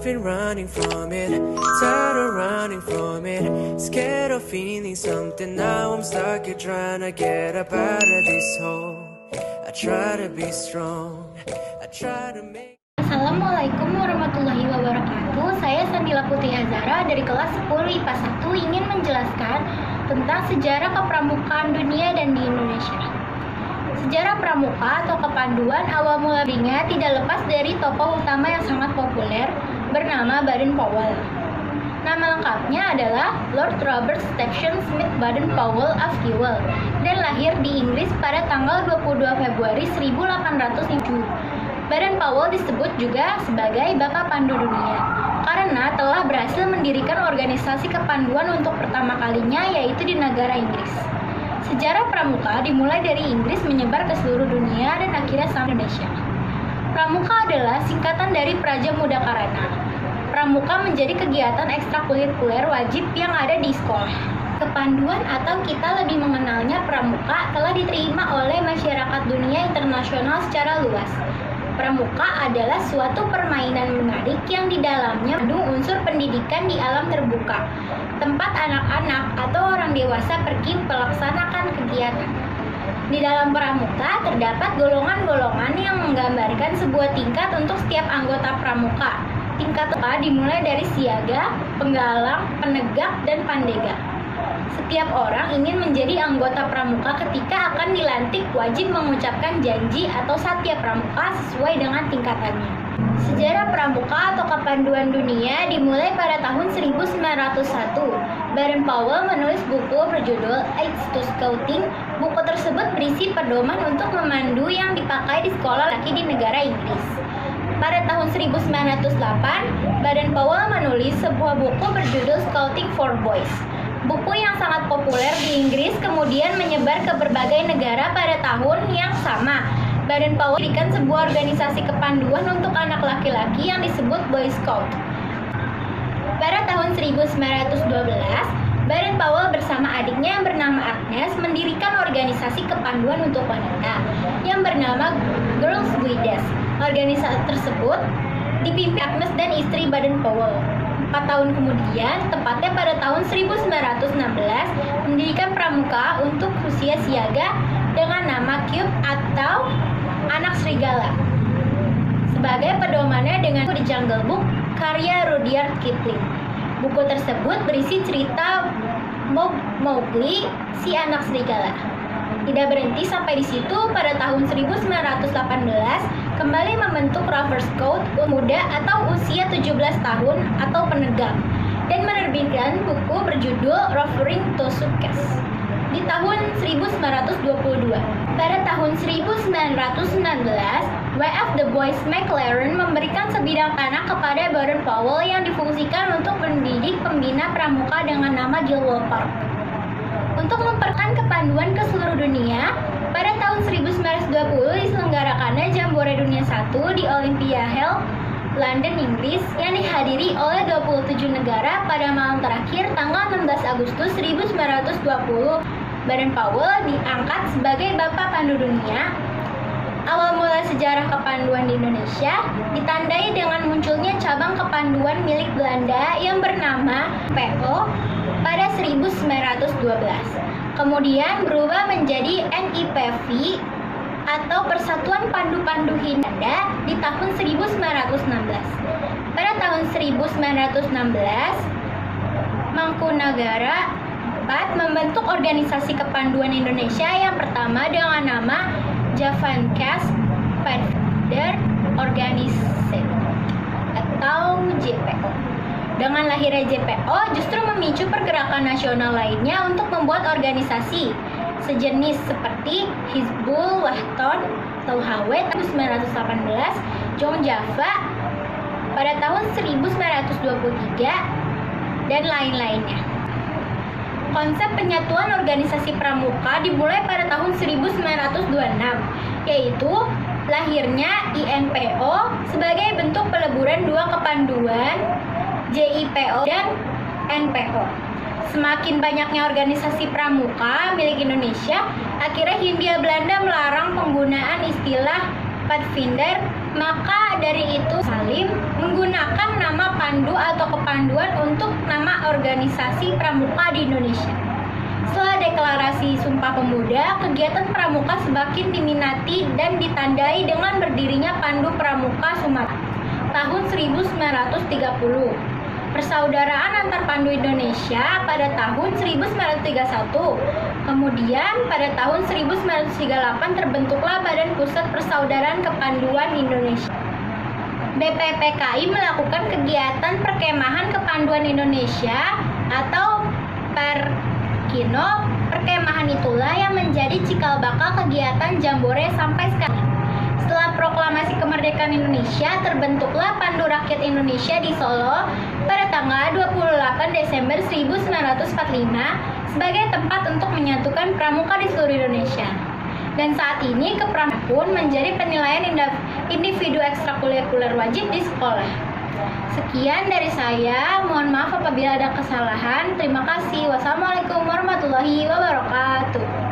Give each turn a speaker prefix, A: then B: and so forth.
A: been running from it, tired of running from it, scared of feeling something. Now I'm stuck here trying to get up out of this hole. I try to be strong, I try to make.
B: Assalamualaikum warahmatullahi wabarakatuh. Saya Sandila Putri Azara dari kelas 10 IPA 1 ingin menjelaskan tentang sejarah kepramukaan dunia dan di Indonesia. Sejarah pramuka atau kepanduan awal mulanya tidak lepas dari tokoh utama yang sangat populer bernama Baden-Powell. Nama lengkapnya adalah Lord Robert Stephen Smith Baden-Powell of Kewell dan lahir di Inggris pada tanggal 22 Februari 1807. Baden-Powell disebut juga sebagai Bapak Pandu Dunia karena telah berhasil mendirikan organisasi kepanduan untuk pertama kalinya, yaitu di negara Inggris. Sejarah pramuka dimulai dari Inggris menyebar ke seluruh dunia dan akhirnya sampai Indonesia. Pramuka adalah singkatan dari Praja Muda Karana. Pramuka menjadi kegiatan ekstrakurikuler wajib yang ada di sekolah. Kepanduan atau kita lebih mengenalnya pramuka telah diterima oleh masyarakat dunia internasional secara luas. Pramuka adalah suatu permainan menarik yang di dalamnya mengandung unsur pendidikan di alam terbuka, tempat anak-anak atau orang dewasa pergi melaksanakan kegiatan. Di dalam pramuka terdapat golongan-golongan yang menggambarkan sebuah tingkat untuk setiap anggota pramuka. Tingkat dimulai dari siaga, penggalang, penegak, dan pandega. Setiap orang ingin menjadi anggota pramuka ketika akan dilantik wajib mengucapkan janji atau satya pramuka sesuai dengan tingkatannya. Sejarah pramuka atau kepanduan dunia dimulai pada tahun 1901. Baden-Powell menulis buku berjudul Aids to Scouting. Buku tersebut berisi pedoman untuk memandu yang dipakai di sekolah laki di negara Inggris. Pada tahun 1908, Baden-Powell menulis sebuah buku berjudul Scouting for Boys. Buku yang sangat populer di Inggris kemudian menyebar ke berbagai negara pada tahun yang sama. Baden-Powell mendirikan sebuah organisasi kepanduan untuk anak laki-laki yang disebut Boy Scout. Pada tahun 1912, Baden-Powell bersama adiknya yang bernama Agnes mendirikan organisasi kepanduan untuk wanita yang bernama Girls Guides. Organisasi tersebut dipimpin Agnes dan istri Baden-Powell. 4 tahun kemudian, tepatnya pada tahun 1916, mendirikan pramuka untuk usia siaga dengan nama Cube atau Anak Serigala. Sebagai pedomannya dengan The Jungle Book karya Rudyard Kipling. Buku tersebut berisi cerita Mowgli, si anak serigala. Tidak berhenti sampai di situ, pada tahun 1918 kembali membentuk Rover Scout muda atau usia 17 tahun atau penegak dan menerbitkan buku berjudul Rovering to Success di tahun 1922. Pada tahun 1919, W.F. Du Bois McLaren memberikan sebidang tanah kepada Baden-Powell yang difungsikan untuk mendidik pembina pramuka dengan nama Gilwell Park. Untuk memperkenalkan kepanduan ke seluruh dunia, pada tahun 1920 diselenggarakannya Jambore Dunia 1 di Olympia Hall, London, Inggris, yang dihadiri oleh 27 negara pada malam terakhir tanggal 16 Agustus 1920. Baden-Powell diangkat sebagai Bapak Pandu Dunia. Awal mula sejarah kepanduan di Indonesia ditandai dengan munculnya cabang kepanduan milik Belanda yang bernama PO pada 1912. Kemudian berubah menjadi NIPV atau Persatuan Pandu-Pandu Hindia di tahun 1916. Pada tahun 1916, Mangkunagara IV membentuk organisasi kepanduan Indonesia yang pertama dengan nama Javankes Pathfinder Organisation atau JPO. Dengan lahirnya JPO justru memicu pergerakan nasional lainnya untuk membuat organisasi sejenis seperti Hizbul Wahton atau HW 1918, Jong Java pada tahun 1923 dan lain-lainnya. Konsep penyatuan organisasi pramuka dimulai pada tahun 1926, yaitu lahirnya INPO sebagai bentuk peleburan dua kepanduan JIPO dan NPO. Semakin banyaknya organisasi pramuka milik Indonesia, akhirnya Hindia Belanda melarang penggunaan istilah Pathfinder Maka dari itu Salim menggunakan nama Pandu atau kepanduan untuk nama organisasi pramuka di Indonesia. Setelah deklarasi Sumpah Pemuda, kegiatan pramuka semakin diminati dan ditandai dengan berdirinya Pandu Pramuka Sumatera tahun 1930. Persaudaraan antar Pandu Indonesia pada tahun 1931. Kemudian pada tahun 1938 terbentuklah Badan Pusat Persaudaraan Kepanduan Indonesia. BPPKI melakukan kegiatan perkemahan kepanduan Indonesia atau Perkino. Perkemahan itulah yang menjadi cikal bakal kegiatan Jambore sampai sekarang. Setelah proklamasi kemerdekaan Indonesia, terbentuklah Pandu Rakyat Indonesia di Solo pada tanggal 28 Desember 1945 sebagai tempat untuk menyatukan pramuka di seluruh Indonesia. Dan saat ini kepramukaan pun menjadi penilaian individu ekstrakurikuler wajib di sekolah. Sekian dari saya, mohon maaf apabila ada kesalahan. Terima kasih. Wassalamualaikum warahmatullahi wabarakatuh.